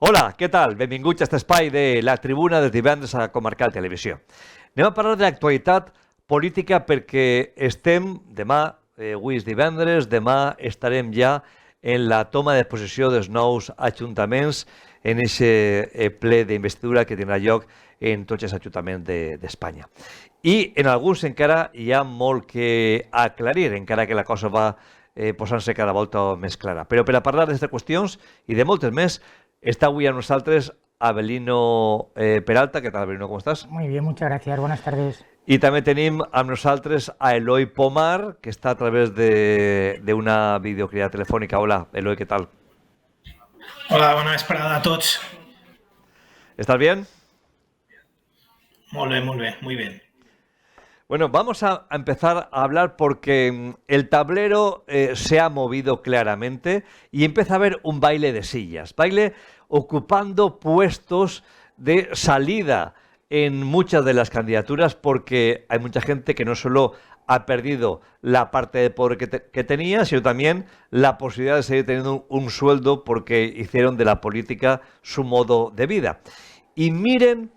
Hola, què tal? Benvinguts a aquest espai de la tribuna de divendres a Comarcal Televisió. Anem a parlar de l'actualitat política perquè estem demà, avui és divendres, demà estarem ja en la toma de possessió dels nous ajuntaments en aquest ple d'investidura que tindrà lloc en tots els ajuntaments d'Espanya. I en alguns encara hi ha molt que aclarir, encara que la cosa va posant-se cada volta més clara. Però per a parlar d'aquestes qüestions i de moltes més, está hoy a nosotros Abelino Peralta. ¿Qué tal, Abelino? ¿Cómo estás? Muy bien, muchas gracias. Buenas tardes. Y también tenemos a nosotros a Eloi Pomar, que está a través de una videoclida telefónica. Hola, Eloi, ¿qué tal? Hola, bona vesprada a tots. ¿Estás bien? Molt bé, muy bien. Bueno, vamos a empezar a hablar porque el tablero se ha movido claramente y empieza a haber un baile de sillas, baile ocupando puestos de salida en muchas de las candidaturas, porque hay mucha gente que no solo ha perdido la parte de poder que tenía, sino también la posibilidad de seguir teniendo un sueldo porque hicieron de la política su modo de vida. Y miren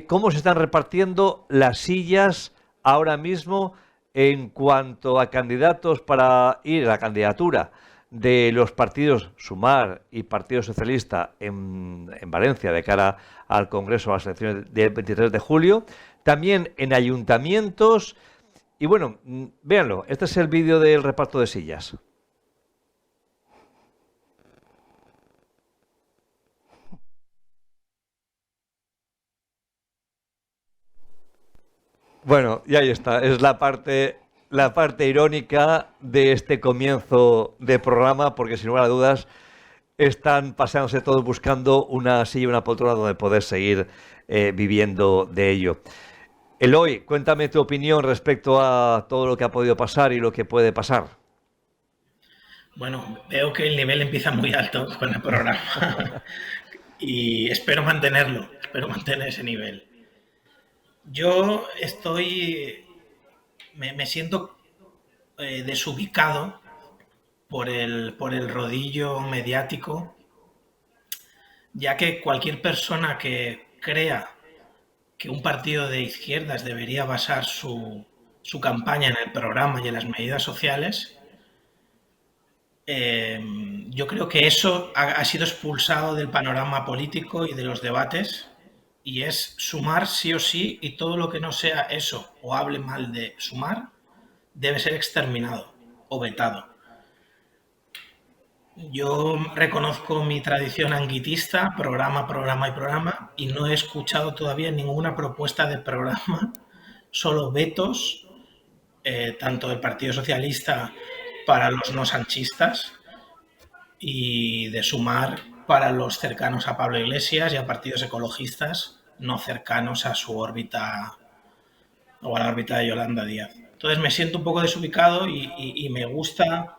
cómo se están repartiendo las sillas ahora mismo en cuanto a candidatos para ir a la candidatura de los partidos Sumar y Partido Socialista en Valencia de cara al Congreso, a las elecciones del 23 de julio, también en ayuntamientos. Y bueno, véanlo, este es el vídeo del reparto de sillas. Bueno, y ahí está, es la parte irónica de este comienzo de programa, porque sin lugar a dudas están paseándose todos buscando una silla y una poltrona donde poder seguir viviendo de ello. Eloi, cuéntame tu opinión respecto a todo lo que ha podido pasar y lo que puede pasar. Bueno, veo que el nivel empieza muy alto con el programa y espero mantener ese nivel. Yo me siento desubicado por el rodillo mediático, ya que cualquier persona que crea que un partido de izquierdas debería basar su campaña en el programa y en las medidas sociales, yo creo que eso ha sido expulsado del panorama político y de los debates, y es Sumar sí o sí, y todo lo que no sea eso o hable mal de Sumar debe ser exterminado o vetado. Yo reconozco mi tradición anguitista, programa, y no he escuchado todavía ninguna propuesta de programa, solo vetos, tanto del Partido Socialista para los no sanchistas y de Sumar para los cercanos a Pablo Iglesias y a partidos ecologistas no cercanos a su órbita o a la órbita de Yolanda Díaz. Entonces me siento un poco desubicado y me gusta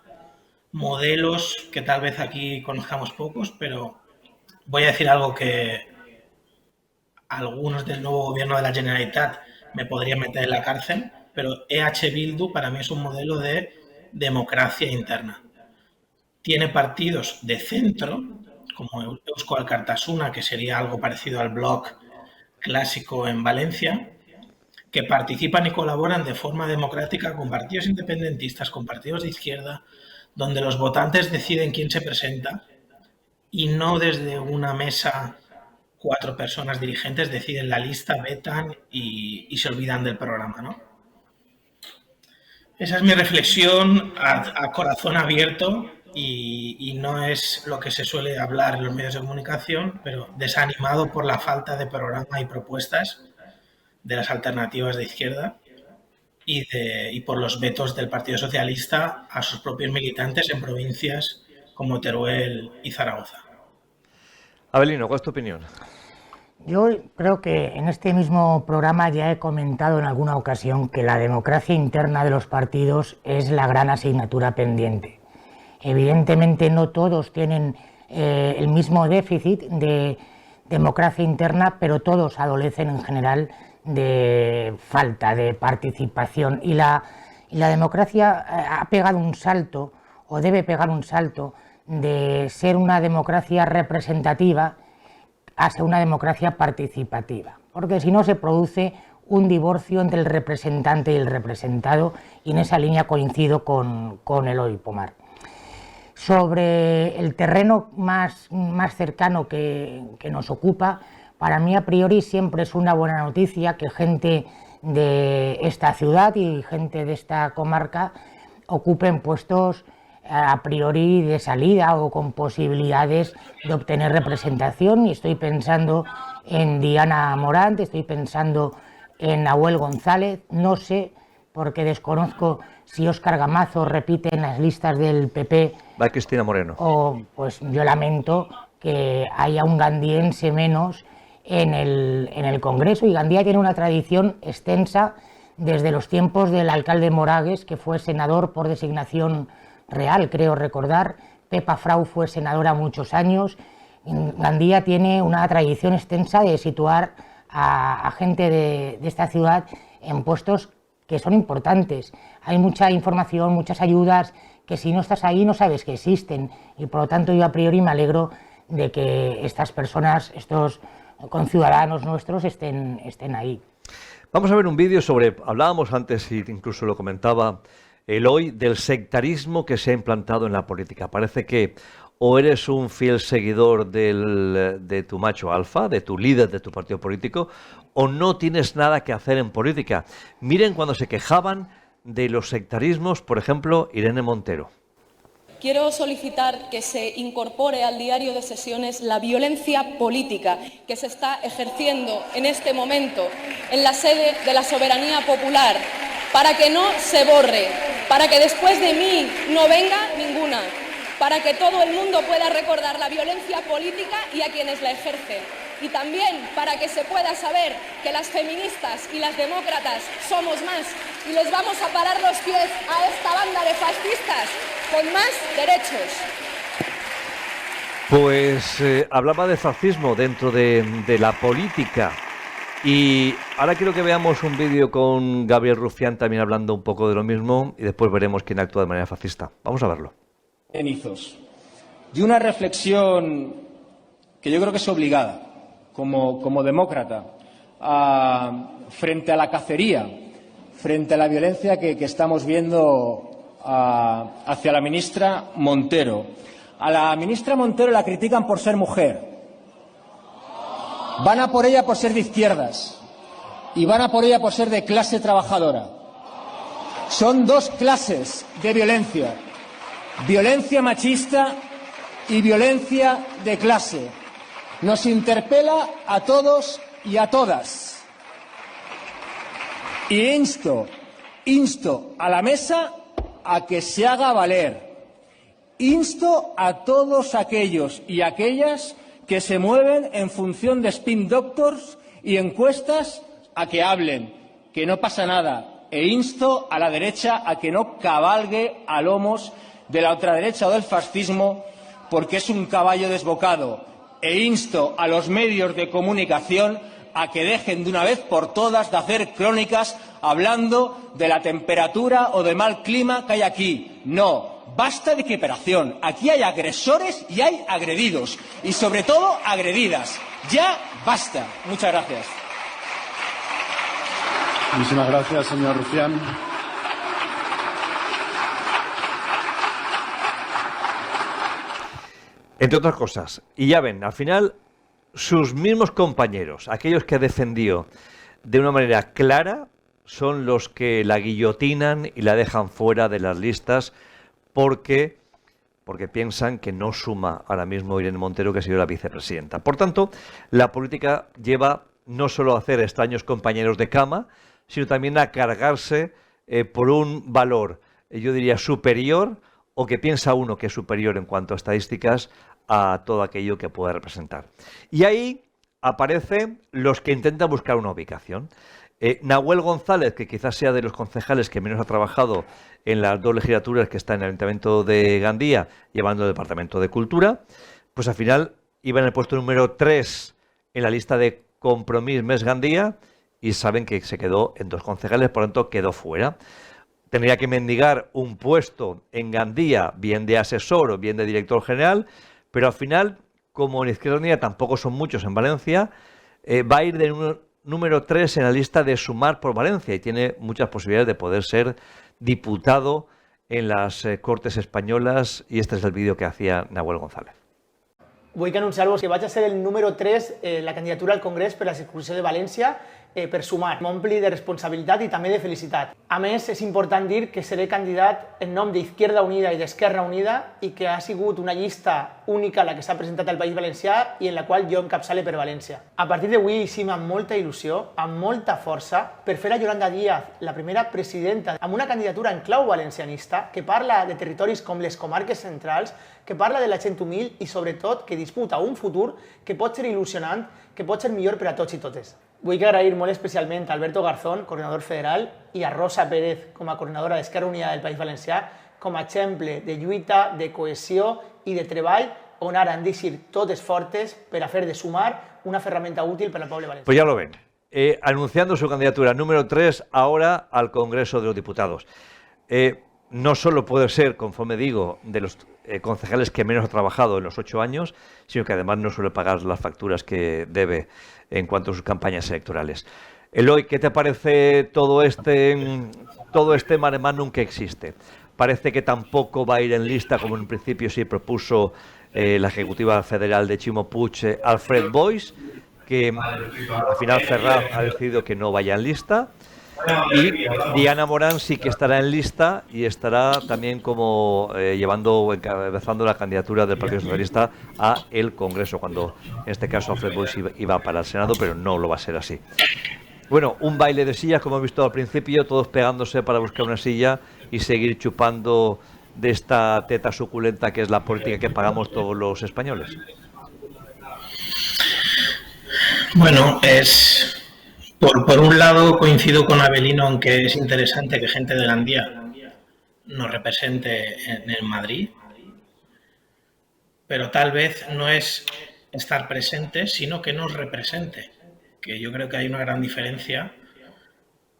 modelos que tal vez aquí conozcamos pocos, pero voy a decir algo que algunos del nuevo gobierno de la Generalitat me podrían meter en la cárcel, pero EH Bildu para mí es un modelo de democracia interna. Tiene partidos de centro, como Eusko Alkartasuna, que sería algo parecido al Bloc clásico en Valencia, que participan y colaboran de forma democrática con partidos independentistas, con partidos de izquierda, donde los votantes deciden quién se presenta y no desde una mesa 4 personas dirigentes deciden la lista, vetan y se olvidan del programa, ¿no? Esa es mi reflexión a corazón abierto y no es lo que se suele hablar en los medios de comunicación, pero desanimado por la falta de programa y propuestas de las alternativas de izquierda y por los vetos del Partido Socialista a sus propios militantes en provincias como Teruel y Zaragoza. Abelino, ¿cuál es tu opinión? Yo creo que en este mismo programa ya he comentado en alguna ocasión que la democracia interna de los partidos es la gran asignatura pendiente. Evidentemente no todos tienen el mismo déficit de democracia interna, pero todos adolecen en general de falta de participación. Y la democracia ha pegado un salto, o debe pegar un salto, de ser una democracia representativa hacia una democracia participativa, porque si no se produce un divorcio entre el representante y el representado, y en esa línea coincido con Eloy Pomar. Sobre el terreno más cercano que nos ocupa, para mí a priori siempre es una buena noticia que gente de esta ciudad y gente de esta comarca ocupen puestos a priori de salida o con posibilidades de obtener representación, y estoy pensando en Diana Morant, estoy pensando en Nahuel González, no sé, porque desconozco si Óscar Gamazo repite en las listas del PP. Va Cristina Moreno. O pues yo lamento que haya un gandiense menos en el Congreso, y Gandía tiene una tradición extensa desde los tiempos del alcalde Moragues, que fue senador por designación real, creo recordar. Pepa Frau fue senadora muchos años. Gandía tiene una tradición extensa de situar a gente de esta ciudad en puestos que son importantes. Hay mucha información, muchas ayudas que si no estás ahí no sabes que existen, y por lo tanto yo a priori me alegro de que estas personas, estos conciudadanos nuestros estén ahí. Vamos a ver un vídeo sobre, hablábamos antes y incluso lo comentaba Eloy, del sectarismo que se ha implantado en la política. Parece que o eres un fiel seguidor de tu macho alfa, de tu líder de tu partido político, o no tienes nada que hacer en política. Miren cuando se quejaban de los sectarismos, por ejemplo, Irene Montero. Quiero solicitar que se incorpore al diario de sesiones la violencia política que se está ejerciendo en este momento en la sede de la soberanía popular, para que no se borre, para que después de mí no venga ninguna, para que todo el mundo pueda recordar la violencia política y a quienes la ejercen. Y también para que se pueda saber que las feministas y las demócratas somos más, y les vamos a parar los pies a esta banda de fascistas con más derechos. Pues hablaba de fascismo dentro de la política. Y ahora quiero que veamos un vídeo con Gabriel Rufián también hablando un poco de lo mismo, y después veremos quién actúa de manera fascista. Vamos a verlo. De una reflexión que yo creo que es obligada como demócrata frente a la cacería, frente a la violencia que estamos viendo hacia la ministra Montero. A la ministra Montero la critican por ser mujer, van a por ella por ser de izquierdas y van a por ella por ser de clase trabajadora. Son dos clases de violencia: violencia machista y violencia de clase. Nos interpela a todos y a todas. Y insto a la mesa a que se haga valer. Insto a todos aquellos y aquellas que se mueven en función de spin doctors y encuestas a que hablen, que no pasa nada. E insto a la derecha a que no cabalgue a lomos de la ultraderecha o del fascismo, porque es un caballo desbocado. E insto a los medios de comunicación a que dejen de una vez por todas de hacer crónicas hablando de la temperatura o del mal clima que hay aquí. No, basta de equiparación. Aquí hay agresores y hay agredidos, y sobre todo agredidas. Ya basta. Muchas gracias. Muchísimas gracias, señor Rufián. Entre otras cosas. Y ya ven, al final, sus mismos compañeros, aquellos que defendió de una manera clara, son los que la guillotinan y la dejan fuera de las listas porque piensan que no suma ahora mismo Irene Montero, que ha sido la vicepresidenta. Por tanto, la política lleva no solo a hacer extraños compañeros de cama, sino también a cargarse por un valor, yo diría, superior, o que piensa uno que es superior en cuanto a estadísticas a todo aquello que puede representar. Y ahí aparecen los que intentan buscar una ubicación. Nahuel González, que quizás sea de los concejales que menos ha trabajado en las dos legislaturas que está en el Ayuntamiento de Gandía, llevando el Departamento de Cultura, pues al final iba en el puesto número 3 en la lista de Compromís Més Gandía, y saben que se quedó en 2 concejales, por lo tanto quedó fuera. Tendría que mendigar un puesto en Gandía, bien de asesor o bien de director general, pero al final como en Izquierda Unida tampoco son muchos en Valencia, va a ir de número 3 en la lista de Sumar por Valencia y tiene muchas posibilidades de poder ser diputado en las Cortes Españolas, y este es el vídeo que hacía Nahuel González. Vull que anunciar-vos que vaig a ser el número 3 la candidatura al Congrés per la circunscripció de València per Sumar. M'ompli de responsabilitat i també de felicitat. A més, és important dir que seré candidat en nom d'Izquierda Unida i d'Esquerra Unida i que ha sigut una llista única la que s'ha presentat al País Valencià i en la qual jo encapçale per València. A partir d'avui eixim amb molta il·lusió, amb molta força, per fer a Yolanda Díaz la primera presidenta amb una candidatura en clau valencianista que parla de territoris com les comarques centrals, que parla de la gent humil i, sobretot, que disputa un futur que pot ser il·lusionant, que pot ser millor per a tots i totes. Vull agrair molt especialment a Alberto Garzón, coordinador federal, i a Rosa Pérez, com a coordinadora d'Esquerra Unida del País Valencià, com a exemple de lluita, de cohesió i de treball, on ara han d'eixir totes fortes per a fer de Sumar una ferramenta útil per al poble valencià. Pues ya lo ven, anunciando su candidatura número 3 ahora al Congreso de los Diputados. No solo puede ser, conforme digo, de los concejales que menos ha trabajado en los 8 años, sino que además no suele pagar las facturas que debe en cuanto a sus campañas electorales. Eloy, ¿qué te parece todo este mare magnum que existe? Parece que tampoco va a ir en lista, como en principio sí propuso la Ejecutiva Federal de Ximo Puig, Alfred Boix, que al final Ferraz ha decidido que no vaya en lista. Y Diana Morán sí que estará en lista y estará también como encabezando la candidatura del Partido Socialista a el Congreso, cuando en este caso Alfred Boix iba para el Senado, pero no lo va a ser así. Bueno, un baile de sillas, como hemos visto al principio, todos pegándose para buscar una silla y seguir chupando de esta teta suculenta que es la política que pagamos todos los españoles. Bueno, por un lado coincido con Avelino en que es interesante que gente de Gandía nos represente en Madrid, pero tal vez no es estar presente, sino que nos represente, que yo creo que hay una gran diferencia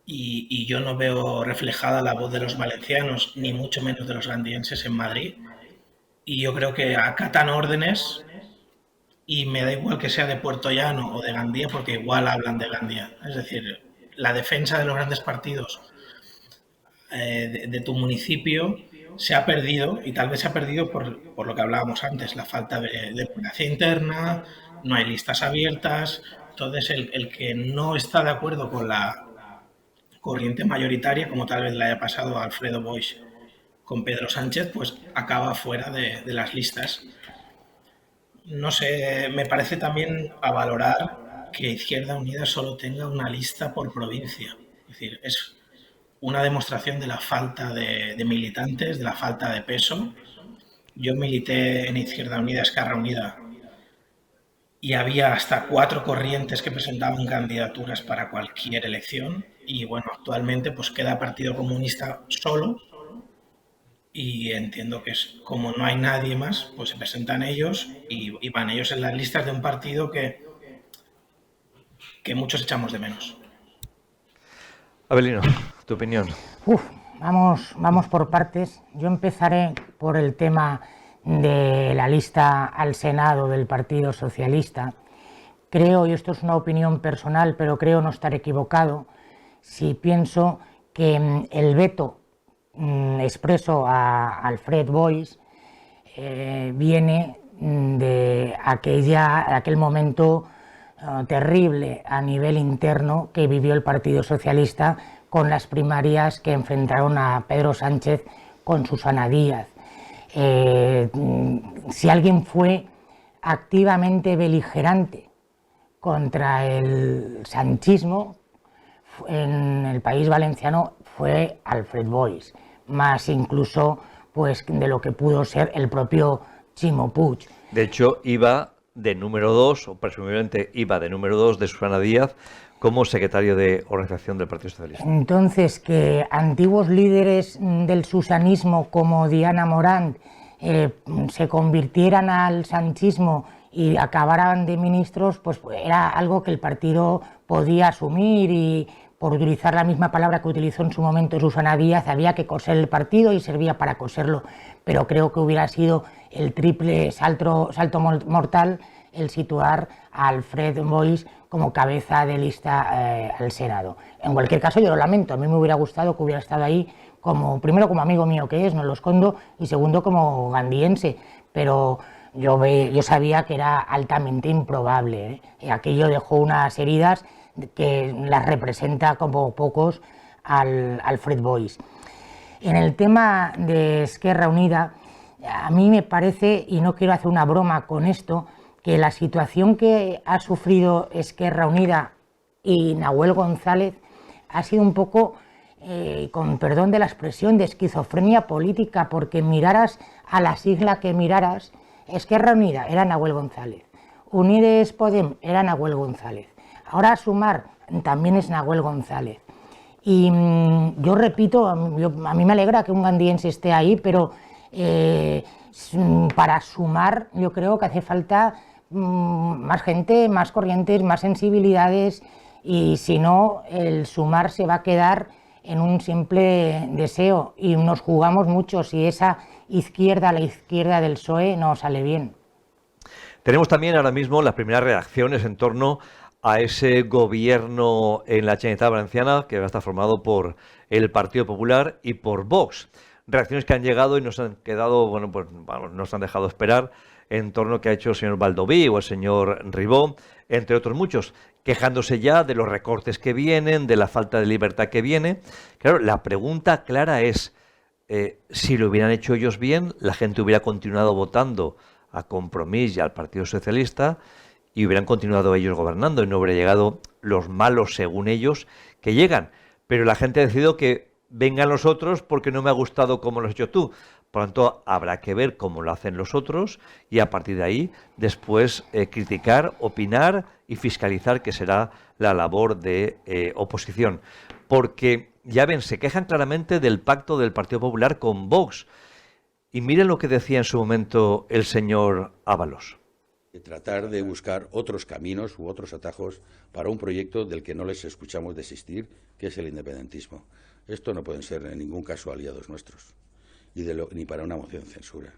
y yo no veo reflejada la voz de los valencianos, ni mucho menos de los gandienses en Madrid, y yo creo que acatan órdenes. Y me da igual que sea de Puerto Llano o de Gandía, porque igual hablan de Gandía. Es decir, la defensa de los grandes partidos de tu municipio se ha perdido, y tal vez se ha perdido por lo que hablábamos antes, la falta de democracia interna, no hay listas abiertas. Entonces, el que no está de acuerdo con la corriente mayoritaria, como tal vez le haya pasado a Alfredo Boix con Pedro Sánchez, pues acaba fuera de las listas. No sé, me parece también a valorar que Izquierda Unida solo tenga una lista por provincia. Es decir, es una demostración de la falta de militantes, de la falta de peso. Yo milité en Izquierda Unida, Esquerra Unida, y había hasta 4 corrientes que presentaban candidaturas para cualquier elección. Y bueno, actualmente pues queda Partido Comunista solo. Y entiendo que es como no hay nadie más, pues se presentan ellos y van ellos en las listas de un partido que muchos echamos de menos. Avelino, tu opinión. Vamos por partes. Yo empezaré por el tema de la lista al Senado del Partido Socialista. Creo, y esto es una opinión personal, pero creo no estar equivocado, si pienso que el veto expreso a Alfred Boix viene de aquel momento terrible a nivel interno que vivió el Partido Socialista con las primarias que enfrentaron a Pedro Sánchez con Susana Díaz. Si alguien fue activamente beligerante contra el sanchismo en el País Valenciano fue Alfred Boix, más incluso pues de lo que pudo ser el propio Ximo Puig. De hecho, iba de número 2, o presumiblemente iba de número 2 de Susana Díaz como secretario de organización del Partido Socialista. Entonces, que antiguos líderes del susanismo como Diana Morán se convirtieran al sanchismo y acabaran de ministros, pues era algo que el partido podía asumir y por utilizar la misma palabra que utilizó en su momento Susana Díaz, había que coser el partido y servía para coserlo, pero creo que hubiera sido el triple salto mortal el situar a Alfred Boix como cabeza de lista al Senado. En cualquier caso, yo lo lamento, a mí me hubiera gustado que hubiera estado ahí, primero como amigo mío que es, no lo escondo, y segundo como gandiense, pero yo sabía que era altamente improbable, ¿eh? Aquello dejó unas heridas que las representa como pocos al Alfred Boix. En el tema de Esquerra Unida, a mí me parece, y no quiero hacer una broma con esto, que la situación que ha sufrido Esquerra Unida y Nahuel González ha sido un poco, con perdón de la expresión, de esquizofrenia política, porque miraras a la sigla que miraras, Esquerra Unida era Nahuel González, Unides Podem era Nahuel González, ahora Sumar también es Nahuel González. Y yo repito, a mí me alegra que un gandiense esté ahí, pero para Sumar yo creo que hace falta más gente, más corrientes, más sensibilidades, y si no, el Sumar se va a quedar en un simple deseo y nos jugamos mucho si esa izquierda, la izquierda del PSOE, no sale bien. Tenemos también ahora mismo las primeras reacciones en torno a ese gobierno en la Generalitat Valenciana que va a estar formado por el Partido Popular y por Vox. Reacciones que han llegado y nos han quedado, nos han dejado esperar en torno a lo que ha hecho el señor Baldoví o el señor Ribó, entre otros muchos, quejándose ya de los recortes que vienen, de la falta de libertad que viene. Claro, la pregunta clara es, si lo hubieran hecho ellos bien, la gente hubiera continuado votando a Compromís y al Partido Socialista y hubieran continuado ellos gobernando y no hubiera llegado los malos, según ellos, que llegan. Pero la gente ha decidido que vengan los otros porque no me ha gustado cómo lo has hecho tú. Por lo tanto, habrá que ver cómo lo hacen los otros y a partir de ahí después criticar, opinar y fiscalizar, que será la labor de oposición. Porque, ya ven, se quejan claramente del pacto del Partido Popular con Vox. Y miren lo que decía en su momento el señor Ábalos. Tratar de buscar otros caminos u otros atajos para un proyecto del que no les escuchamos desistir, que es el independentismo. Esto no pueden ser en ningún caso aliados nuestros, ni para una moción de censura.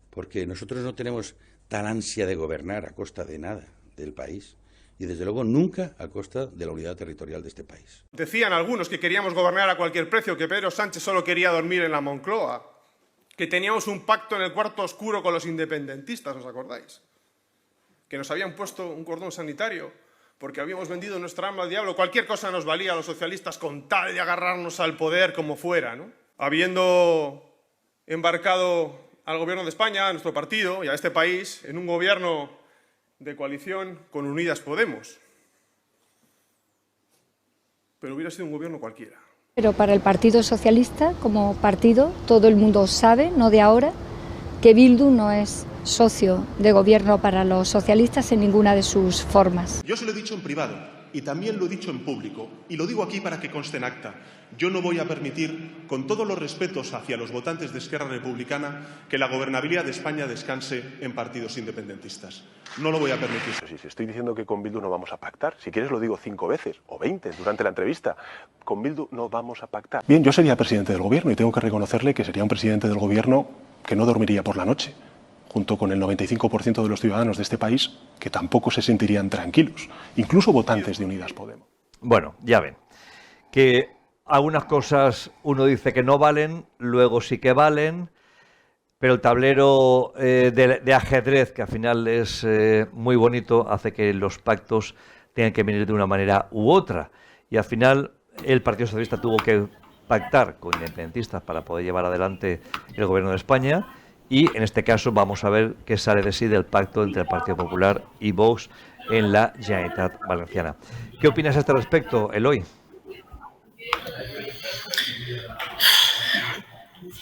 Porque nosotros no tenemos tal ansia de gobernar a costa de nada del país, y desde luego nunca a costa de la unidad territorial de este país. Decían algunos que queríamos gobernar a cualquier precio, que Pedro Sánchez solo quería dormir en la Moncloa, que teníamos un pacto en el cuarto oscuro con los independentistas, ¿os acordáis? Que nos habían puesto un cordón sanitario porque habíamos vendido nuestra alma al diablo. Cualquier cosa nos valía a los socialistas con tal de agarrarnos al poder como fuera, ¿no? Habiendo embarcado al gobierno de España, a nuestro partido y a este país, en un gobierno de coalición con Unidas Podemos. Pero hubiera sido un gobierno cualquiera. Pero para el Partido Socialista, como partido, todo el mundo sabe, no de ahora, que Bildu no es socio de gobierno para los socialistas en ninguna de sus formas. Yo se lo he dicho en privado y también lo he dicho en público y lo digo aquí para que conste en acta. Yo no voy a permitir, con todos los respetos hacia los votantes de Esquerra Republicana, que la gobernabilidad de España descanse en partidos independentistas. No lo voy a permitir. Si estoy diciendo que con Bildu no vamos a pactar, si quieres lo digo 5 veces o 20 durante la entrevista, con Bildu no vamos a pactar. Bien, yo sería presidente del gobierno y tengo que reconocerle que sería un presidente del gobierno que no dormiría por la noche, junto con el 95% de los ciudadanos de este país que tampoco se sentirían tranquilos, incluso votantes de Unidas Podemos. Bueno, ya ven, que algunas cosas uno dice que no valen, luego sí que valen, pero el tablero de ajedrez, que al final es muy bonito, hace que los pactos tengan que venir de una manera u otra. Y al final el Partido Socialista tuvo que pactar con independentistas para poder llevar adelante el gobierno de España. Y en este caso vamos a ver qué sale de sí del pacto entre el Partido Popular y Vox en la Generalitat Valenciana. ¿Qué opinas a este respecto, Eloy?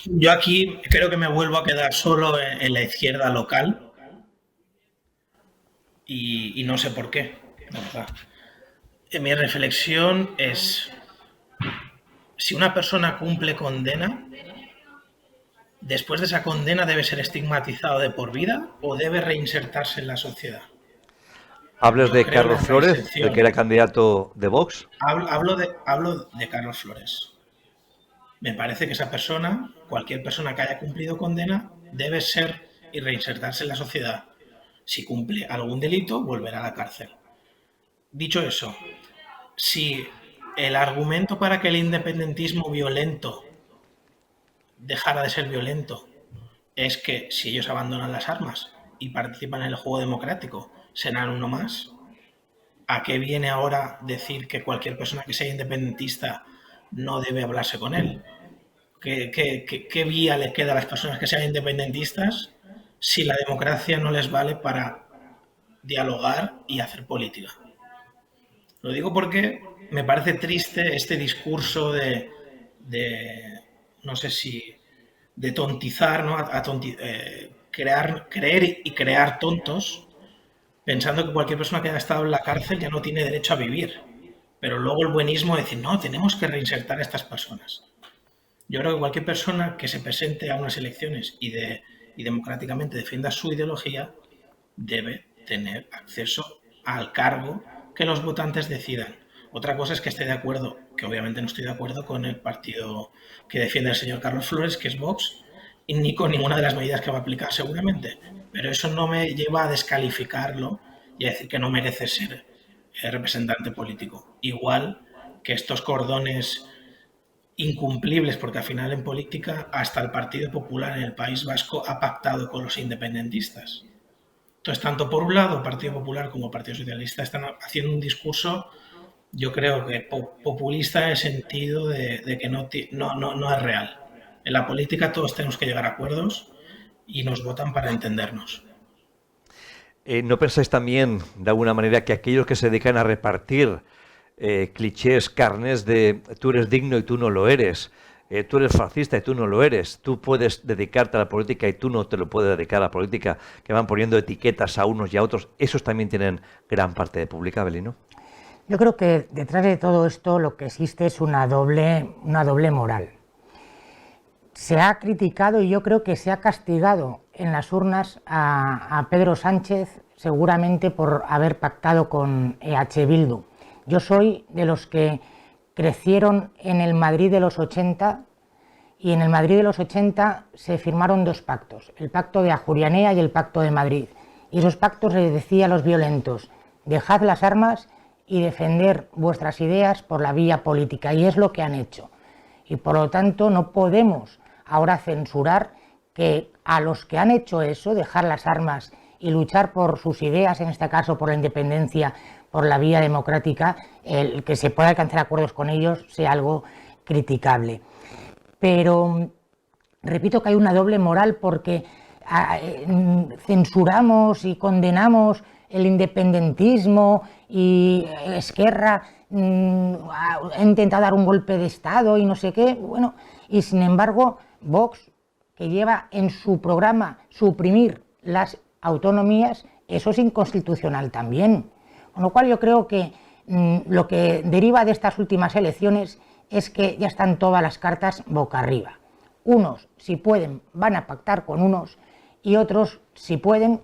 Yo aquí creo que me vuelvo a quedar solo en la izquierda local y no sé por qué, la verdad. Mi reflexión es, si una persona cumple condena, ¿después de esa condena debe ser estigmatizado de por vida o debe reinsertarse en la sociedad? ¿Hablas Yo de creo Carlos en la Flores, reinserción. el que era candidato de Vox? Hablo de Carlos Flores. Me parece que esa persona, cualquier persona que haya cumplido condena, debe ser y reinsertarse en la sociedad. Si cumple algún delito, volverá a la cárcel. Dicho eso, si el argumento para que el independentismo violento dejara de ser violento es que si ellos abandonan las armas y participan en el juego democrático, serán uno más, ¿a qué viene ahora decir que cualquier persona que sea independentista no debe hablarse con él? ¿Qué vía le queda a las personas que sean independentistas si la democracia no les vale para dialogar y hacer política? Lo digo porque me parece triste este discurso de no sé si, de tontizar, ¿no? Creer y crear tontos, pensando que cualquier persona que haya estado en la cárcel ya no tiene derecho a vivir. Pero luego el buenismo de decir, no, tenemos que reinsertar a estas personas. Yo creo que cualquier persona que se presente a unas elecciones y democráticamente defienda su ideología debe tener acceso al cargo que los votantes decidan. Otra cosa es que esté de acuerdo, que obviamente no estoy de acuerdo con el partido que defiende el señor Carlos Flores, que es Vox, y ni con ninguna de las medidas que va a aplicar seguramente. Pero eso no me lleva a descalificarlo y a decir que no merece ser representante político. Igual que estos cordones incumplibles, porque al final en política hasta el Partido Popular en el País Vasco ha pactado con los independentistas. Entonces, tanto por un lado el Partido Popular como el Partido Socialista están haciendo un discurso, yo creo que populista en el sentido de que no es real. En la política todos tenemos que llegar a acuerdos y nos votan para entendernos. ¿No pensáis también, de alguna manera, que aquellos que se dedican a repartir clichés, carnés de tú eres digno y tú no lo eres, tú eres fascista y tú no lo eres, tú puedes dedicarte a la política y tú no te lo puedes dedicar a la política, que van poniendo etiquetas a unos y a otros, esos también tienen gran parte de publicable, ¿no? Yo creo que detrás de todo esto lo que existe es una doble moral. Se ha criticado y yo creo que se ha castigado en las urnas a Pedro Sánchez seguramente por haber pactado con EH Bildu. Yo soy de los que crecieron en el Madrid de los 80 y en el Madrid de los 80 se firmaron dos pactos, el pacto de Ajuria Enea y el pacto de Madrid. Y esos pactos les decía a los violentos, dejad las armas y defender vuestras ideas por la vía política, y es lo que han hecho. Y por lo tanto no podemos ahora censurar que a los que han hecho eso, dejar las armas y luchar por sus ideas, en este caso por la independencia, por la vía democrática, el que se pueda alcanzar acuerdos con ellos sea algo criticable. Pero repito que hay una doble moral porque censuramos y condenamos el independentismo y Esquerra ha intentado dar un golpe de Estado y no sé qué, bueno, y sin embargo Vox, que lleva en su programa suprimir las autonomías, eso es inconstitucional también. Con lo cual yo creo que lo que deriva de estas últimas elecciones es que ya están todas las cartas boca arriba. Unos, si pueden, van a pactar con unos y otros, si pueden,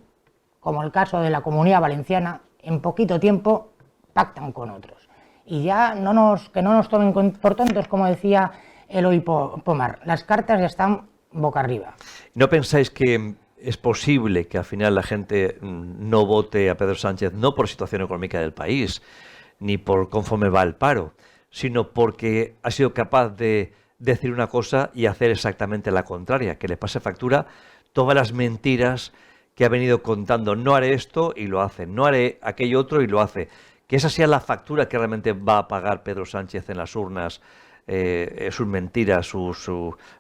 como el caso de la Comunidad Valenciana, en poquito tiempo pactan con otros. Y ya que no nos tomen por tontos, como decía Eloy Pomar, las cartas ya están boca arriba. ¿No pensáis que es posible que al final la gente no vote a Pedro Sánchez no por situación económica del país, ni por conforme va el paro, sino porque ha sido capaz de decir una cosa y hacer exactamente la contraria, que le pase factura todas las mentiras que ha venido contando? No haré esto y lo hace, no haré aquello otro y lo hace. Que esa sea la factura que realmente va a pagar Pedro Sánchez en las urnas, sus mentiras,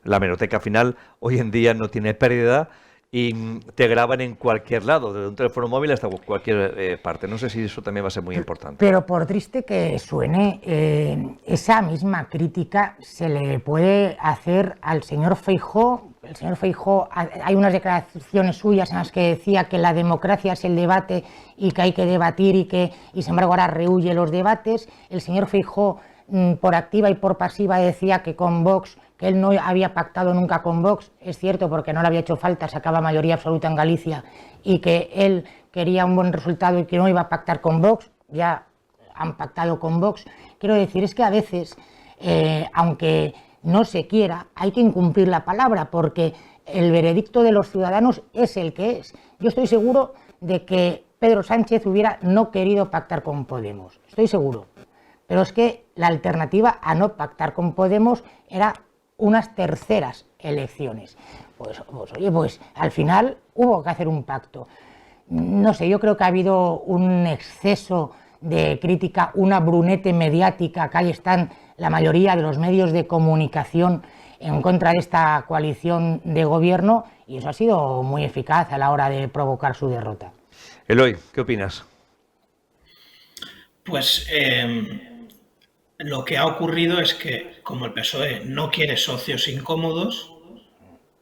la hemeroteca final hoy en día no tiene pérdida y te graban en cualquier lado, desde un teléfono móvil hasta cualquier parte. No sé si eso también va a ser muy importante. Pero por triste que suene, esa misma crítica se le puede hacer al señor Feijóo. El señor Feijóo, hay unas declaraciones suyas en las que decía que la democracia es el debate y que hay que debatir y sin embargo ahora rehúye los debates. El señor Feijóo, por activa y por pasiva, decía que con Vox, que él no había pactado nunca con Vox, es cierto porque no le había hecho falta, sacaba mayoría absoluta en Galicia, y que él quería un buen resultado y que no iba a pactar con Vox, ya han pactado con Vox. Quiero decir, es que a veces, aunque no se quiera, hay que incumplir la palabra, porque el veredicto de los ciudadanos es el que es. Yo estoy seguro de que Pedro Sánchez hubiera no querido pactar con Podemos, estoy seguro. Pero es que la alternativa a no pactar con Podemos era unas terceras elecciones. Pues al final hubo que hacer un pacto. No sé, yo creo que ha habido un exceso de crítica, una brunete mediática, que ahí están la mayoría de los medios de comunicación en contra de esta coalición de gobierno, y eso ha sido muy eficaz a la hora de provocar su derrota. Eloy, ¿qué opinas? Pues lo que ha ocurrido es que, como el PSOE no quiere socios incómodos,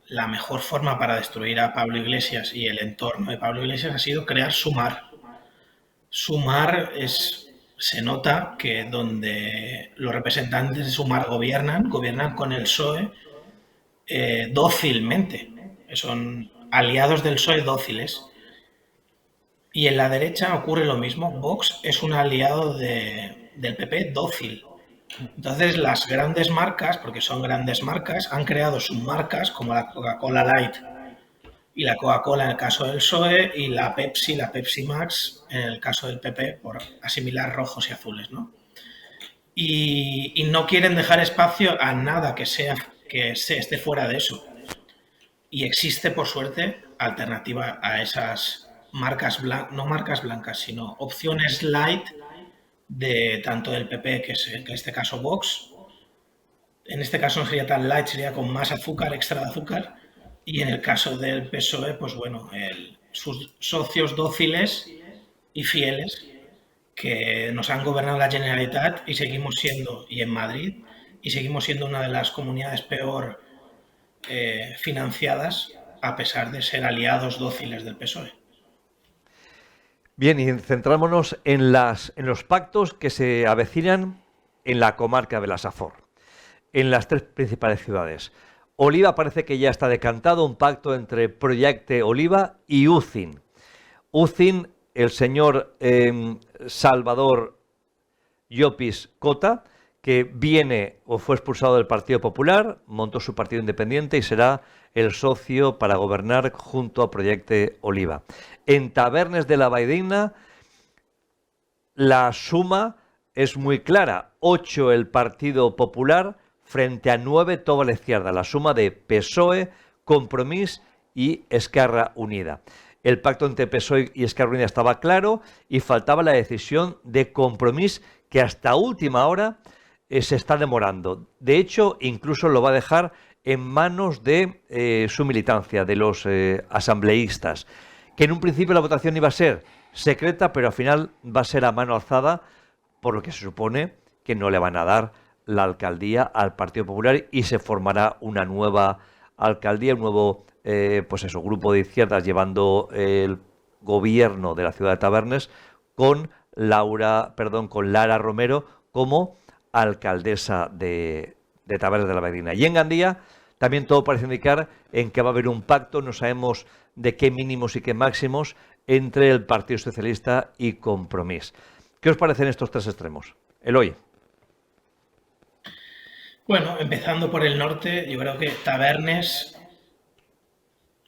la mejor forma para destruir a Pablo Iglesias y el entorno de Pablo Iglesias ha sido crear Sumar. Sumar se nota que donde los representantes de Sumar gobiernan con el PSOE dócilmente. Son aliados del PSOE dóciles. Y en la derecha ocurre lo mismo. Vox es un aliado del PP dócil. Entonces las grandes marcas, porque son grandes marcas, han creado submarcas como la Coca-Cola Light y la Coca-Cola en el caso del PSOE, y la Pepsi Max en el caso del PP, por asimilar rojos y azules, ¿no? Y no quieren dejar espacio a nada que esté fuera de eso. Y existe, por suerte, alternativa a esas marcas no marcas blancas, sino opciones light de tanto del PP, que es en este caso Vox. En este caso no sería tan light, sería con más azúcar, extra de azúcar. Y en el caso del PSOE, pues bueno, sus socios dóciles y fieles que nos han gobernado la Generalitat y seguimos siendo, y en Madrid, y seguimos siendo una de las comunidades peor financiadas, a pesar de ser aliados dóciles del PSOE. Bien, y centrámonos en los pactos que se avecinan en la comarca de la Safor, en las tres principales ciudades. Oliva parece que ya está decantado, un pacto entre Proyecte Oliva y UCIN. UCIN, el señor Salvador Llopis Cota, que viene o fue expulsado del Partido Popular, montó su partido independiente y será el socio para gobernar junto a Proyecte Oliva. En Tabernes de la Valldigna, la suma es muy clara. 8 el Partido Popular frente a 9 toda la izquierda. La suma de PSOE, Compromís y Esquerra Unida. El pacto entre PSOE y Esquerra Unida estaba claro y faltaba la decisión de Compromís, que hasta última hora se está demorando. De hecho, incluso lo va a dejar en manos de su militancia, de los asambleístas, que en un principio la votación iba a ser secreta, pero al final va a ser a mano alzada, por lo que se supone que no le van a dar la alcaldía al Partido Popular y se formará una nueva alcaldía, un nuevo grupo de izquierdas llevando el gobierno de la ciudad de Tabernes con Lara Romero como alcaldesa de Tabernes de la Valldigna. Y en Gandía también todo parece indicar en que va a haber un pacto, no sabemos de qué mínimos y qué máximos, entre el Partido Socialista y Compromís. ¿Qué os parecen estos tres extremos? Eloy. Bueno, empezando por el norte, yo creo que Tabernes,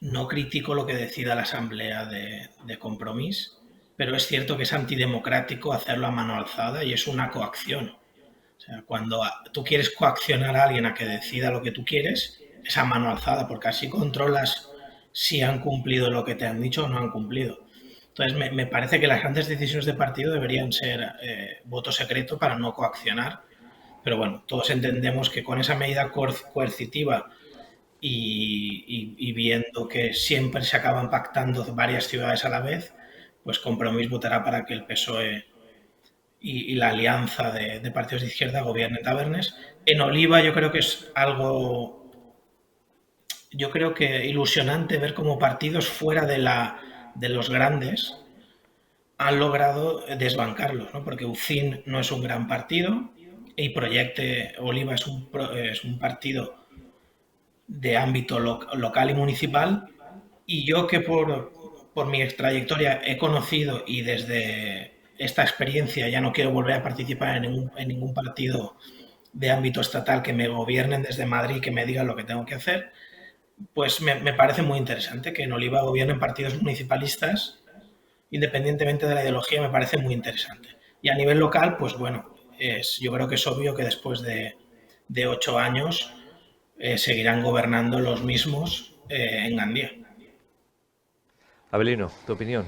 no critico lo que decida la Asamblea de Compromís, pero es cierto que es antidemocrático hacerlo a mano alzada y es una coacción. O sea, cuando tú quieres coaccionar a alguien a que decida lo que tú quieres, es a mano alzada, porque así controlas si han cumplido lo que te han dicho o no han cumplido. Entonces, me parece que las grandes decisiones de partido deberían ser voto secreto para no coaccionar. Pero bueno, todos entendemos que con esa medida coercitiva y viendo que siempre se acaban pactando varias ciudades a la vez, pues Compromís votará para que el PSOE y la alianza de partidos de izquierda gobierne Tabernes. En Oliva yo creo que es algo, ilusionante ver cómo partidos fuera de los grandes han logrado desbancarlos, ¿no? Porque UCIN no es un gran partido y Proyecte Oliva es un partido de ámbito local y municipal, y yo que por por mi trayectoria he conocido, y desde esta experiencia ya no quiero volver a participar en ningún partido de ámbito estatal que me gobiernen desde Madrid y que me digan lo que tengo que hacer, pues me parece muy interesante que en Oliva gobiernen partidos municipalistas, independientemente de la ideología, me parece muy interesante. Y a nivel local, pues bueno, yo creo que es obvio que después de 8 años seguirán gobernando los mismos en Gandía. Avelino, tu opinión.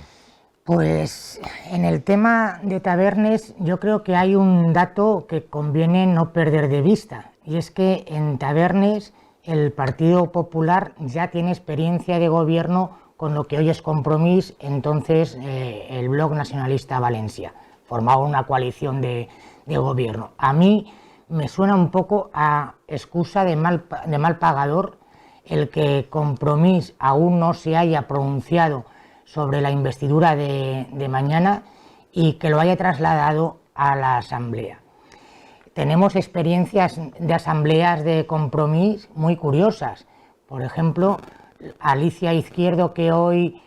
Pues en el tema de Tabernes yo creo que hay un dato que conviene no perder de vista, y es que en Tabernes el Partido Popular ya tiene experiencia de gobierno con lo que hoy es Compromís, entonces el Bloc Nacionalista Valencia. Formaba una coalición de gobierno. A mí me suena un poco a excusa de mal pagador el que Compromís aún no se haya pronunciado sobre la investidura de mañana y que lo haya trasladado a la Asamblea. Tenemos experiencias de asambleas de Compromís muy curiosas. Por ejemplo, Alicia Izquierdo, que hoy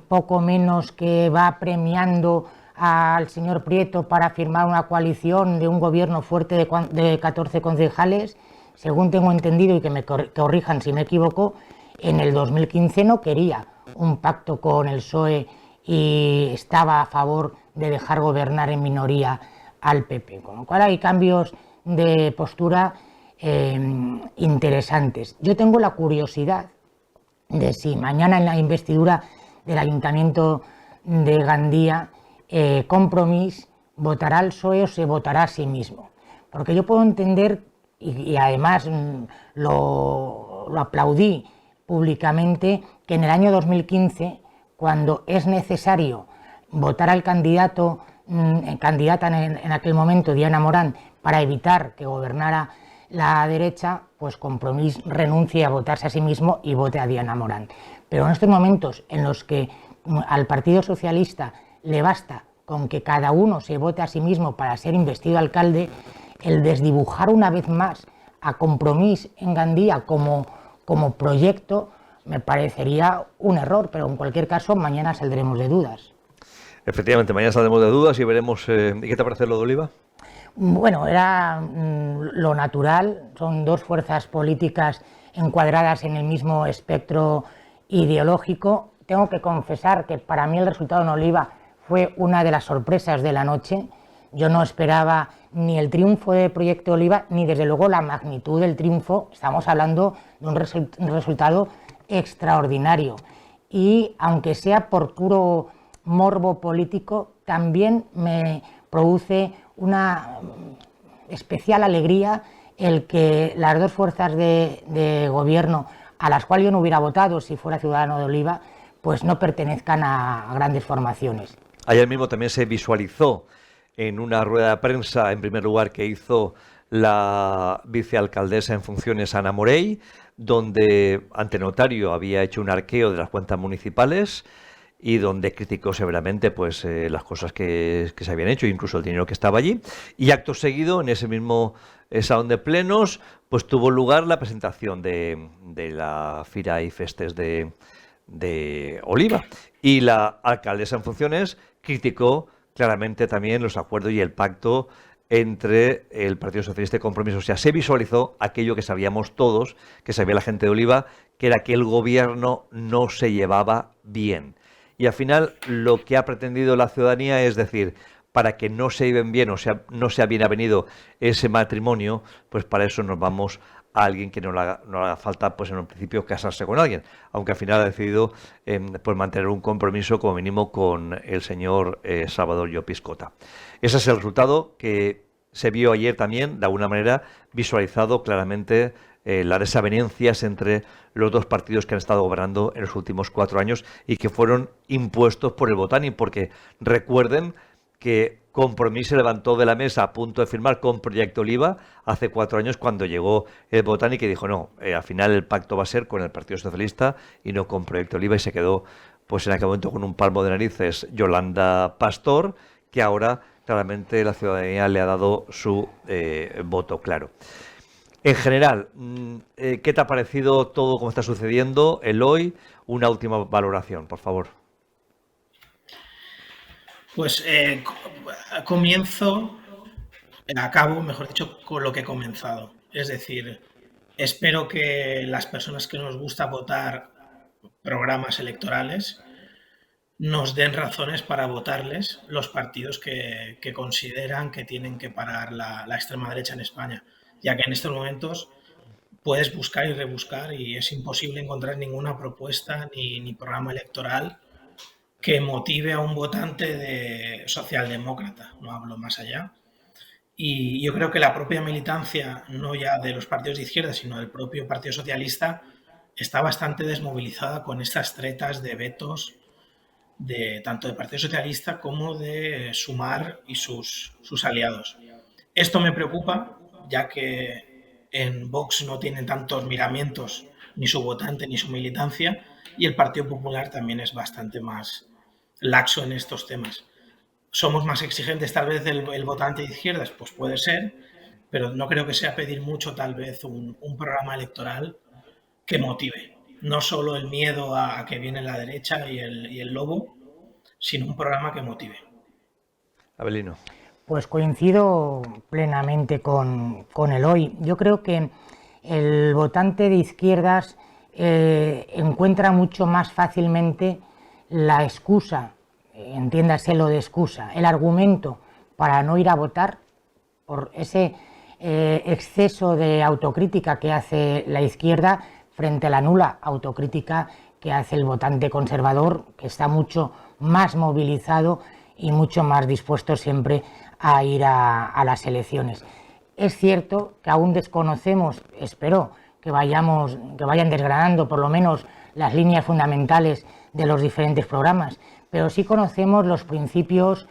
poco menos que va premiando al señor Prieto para firmar una coalición de un gobierno fuerte de 14 concejales, según tengo entendido, y que me corrijan si me equivoco, en el 2015 no quería un pacto con el PSOE y estaba a favor de dejar gobernar en minoría al PP, con lo cual hay cambios de postura interesantes. Yo tengo la curiosidad de si mañana en la investidura del Ayuntamiento de Gandía Compromís votará al PSOE o se votará a sí mismo, porque yo puedo entender, y además lo aplaudí públicamente, que en el año 2015, cuando es necesario votar al candidato, candidata en aquel momento, Diana Morán, para evitar que gobernara la derecha, pues Compromís renuncie a votarse a sí mismo y vote a Diana Morán. Pero en estos momentos en los que al Partido Socialista le basta con que cada uno se vote a sí mismo para ser investido alcalde, el desdibujar una vez más a Compromís en Gandía como proyecto me parecería un error, pero en cualquier caso mañana saldremos de dudas. Efectivamente, mañana saldremos de dudas y veremos. ¿Y qué te parece lo de Oliva? Bueno, era lo natural, son dos fuerzas políticas encuadradas en el mismo espectro ideológico. Tengo que confesar que para mí el resultado en Oliva fue una de las sorpresas de la noche. Yo no esperaba ni el triunfo del Proyecto Oliva, ni desde luego la magnitud del triunfo. Estamos hablando de un resultado extraordinario. Y aunque sea por puro morbo político, también me produce una especial alegría el que las dos fuerzas de gobierno, a las cuales yo no hubiera votado si fuera ciudadano de Oliva, pues no pertenezcan a grandes formaciones. Ayer mismo también se visualizó en una rueda de prensa, en primer lugar, que hizo la vicealcaldesa en funciones, Ana Morey, donde ante notario había hecho un arqueo de las cuentas municipales y donde criticó severamente pues las cosas que se habían hecho, incluso el dinero que estaba allí. Y acto seguido, en ese mismo salón de plenos, pues tuvo lugar la presentación de la Fira y Festes de Oliva. Y la alcaldesa en funciones criticó claramente también los acuerdos y el pacto entre el Partido Socialista y Compromís. O sea, se visualizó aquello que sabíamos todos, que sabía la gente de Oliva, que era que el gobierno no se llevaba bien. Y al final lo que ha pretendido la ciudadanía es decir, para que no se lleven bien, o sea, no sea bien avenido ese matrimonio, pues para eso nos vamos a alguien que no le haga falta, pues en un principio, casarse con alguien, aunque al final ha decidido pues mantener un compromiso como mínimo con el señor Salvador Llopis Cota. Ese es el resultado que se vio ayer también, de alguna manera, visualizado claramente las desavenencias entre los dos partidos que han estado gobernando en los últimos 4 años y que fueron impuestos por el Botani, porque recuerden que Compromís se levantó de la mesa a punto de firmar con Proyecto Oliva hace 4 años cuando llegó el Botani, que dijo no, al final el pacto va a ser con el Partido Socialista y no con Proyecto Oliva, y se quedó pues en aquel momento con un palmo de narices Yolanda Pastor, que ahora claramente la ciudadanía le ha dado su voto claro. En general, ¿qué te ha parecido todo como está sucediendo, el hoy? una última valoración, por favor. Pues acabo, mejor dicho, con lo que he comenzado. Es decir, espero que las personas que nos gusta votar programas electorales nos den razones para votarles los partidos que consideran que tienen que parar la extrema derecha en España, ya que en estos momentos puedes buscar y rebuscar y es imposible encontrar ninguna propuesta ni programa electoral que motive a un votante de socialdemócrata, no hablo más allá. Y yo creo que la propia militancia, no ya de los partidos de izquierda, sino del propio Partido Socialista, está bastante desmovilizada con estas tretas de vetos tanto del Partido Socialista como de Sumar y sus aliados. Esto me preocupa, ya que en Vox no tienen tantos miramientos ni su votante ni su militancia, y el Partido Popular también es bastante más laxo en estos temas. ¿Somos más exigentes tal vez el votante de izquierdas? Pues puede ser, pero no creo que sea pedir mucho tal vez un programa electoral que motive. No solo el miedo a que viene la derecha y el lobo, sino un programa que motive. Avelino. Pues coincido plenamente con Eloy. Yo creo que el votante de izquierdas encuentra mucho más fácilmente la excusa, entiéndase lo de excusa, el argumento para no ir a votar por ese exceso de autocrítica que hace la izquierda frente a la nula autocrítica que hace el votante conservador, que está mucho más movilizado y mucho más dispuesto siempre a ir a las elecciones. Es cierto que aún desconocemos, espero que vayan desgranando por lo menos las líneas fundamentales de los diferentes programas, pero sí conocemos los principios,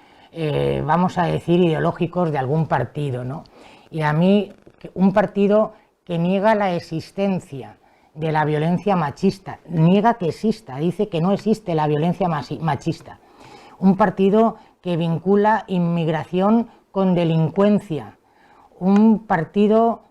vamos a decir, ideológicos de algún partido, ¿no? Y a mí, un partido que niega la existencia de la violencia machista, niega que exista, dice que no existe la violencia machista. Un partido que vincula inmigración con delincuencia, un partido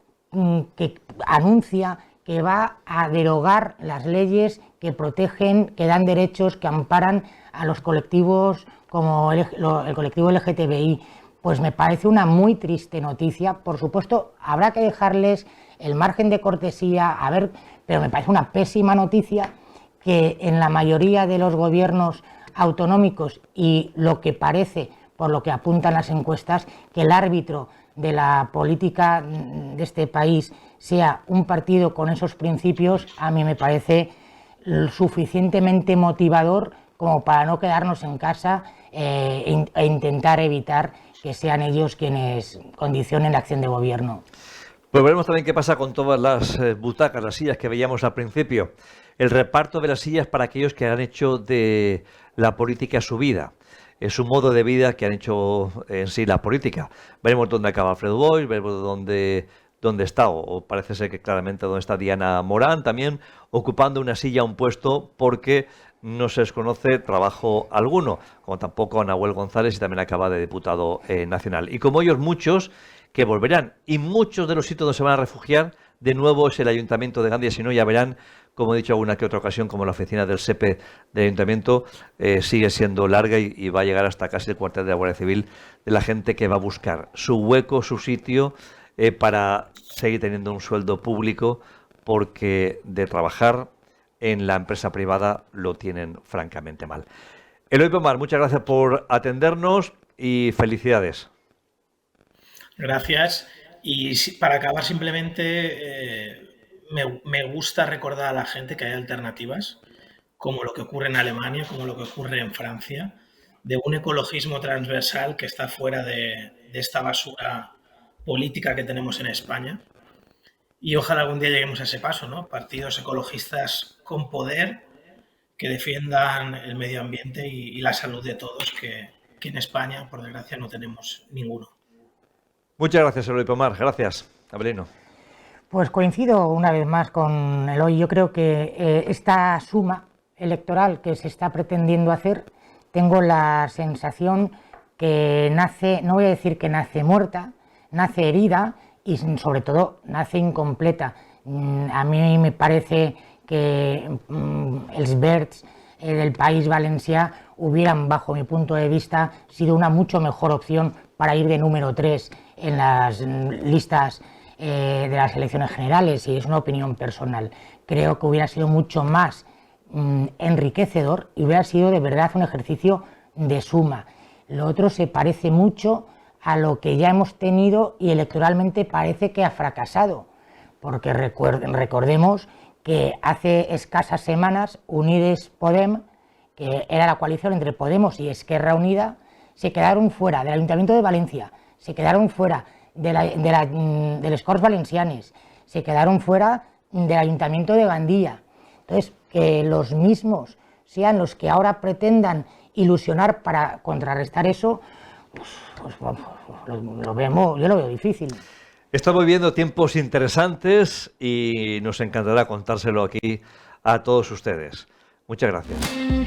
que anuncia que va a derogar las leyes que protegen, que dan derechos, que amparan a los colectivos como el colectivo LGTBI. Pues me parece una muy triste noticia. Por supuesto, habrá que dejarles el margen de cortesía, pero me parece una pésima noticia que en la mayoría de los gobiernos autonómicos, y lo que parece, por lo que apuntan las encuestas, que el árbitro de la política de este país sea un partido con esos principios, a mí me parece suficientemente motivador como para no quedarnos en casa e intentar evitar que sean ellos quienes condicionen la acción de gobierno. Pues veremos también qué pasa con todas las butacas, las sillas que veíamos al principio. El reparto de las sillas para aquellos que han hecho de la política su vida. Es un modo de vida que han hecho en sí la política. Veremos dónde acaba Alfredo Boix, veremos dónde está, o parece ser que claramente dónde está Diana Morán, también ocupando una silla, un puesto, porque no se desconoce trabajo alguno, como tampoco a Nahuel González, y también acaba de diputado nacional. Y como ellos, muchos que volverán, y muchos de los sitios donde se van a refugiar, de nuevo es el Ayuntamiento de Gandia, si no ya verán, como he dicho alguna que otra ocasión, como la oficina del SEPE del Ayuntamiento sigue siendo larga y va a llegar hasta casi el cuartel de la Guardia Civil, de la gente que va a buscar su hueco, su sitio, para seguir teniendo un sueldo público, porque de trabajar en la empresa privada lo tienen francamente mal. Eloy Pomar, muchas gracias por atendernos y felicidades. Gracias. Y para acabar, simplemente me gusta recordar a la gente que hay alternativas, como lo que ocurre en Alemania, como lo que ocurre en Francia, de un ecologismo transversal que está fuera de esta basura política que tenemos en España. Y ojalá algún día lleguemos a ese paso, ¿no? Partidos ecologistas con poder que defiendan el medio ambiente y la salud de todos, que en España, por desgracia, no tenemos ninguno. Muchas gracias, Eloy Pomar. Gracias, Avelino. Pues coincido una vez más con Eloy. Yo creo que esta suma electoral que se está pretendiendo hacer, tengo la sensación que nace, no voy a decir que nace muerta, nace herida y sobre todo nace incompleta. A mí me parece que els Verds del País Valencià hubieran, bajo mi punto de vista, sido una mucho mejor opción para ir de número 3 en las listas de las elecciones generales, y es una opinión personal. Creo que hubiera sido mucho más enriquecedor y hubiera sido de verdad un ejercicio de suma. Lo otro se parece mucho a lo que ya hemos tenido y electoralmente parece que ha fracasado, porque recordemos que hace escasas semanas Unides Podem, que era la coalición entre Podemos y Esquerra Unida, se quedaron fuera del Ayuntamiento de Valencia, se quedaron fuera de les Corts Valencianes, se quedaron fuera del Ayuntamiento de Gandía. Entonces, que los mismos sean los que ahora pretendan ilusionar para contrarrestar eso, yo lo veo difícil. Estamos viviendo tiempos interesantes y nos encantará contárselo aquí a todos ustedes. Muchas gracias.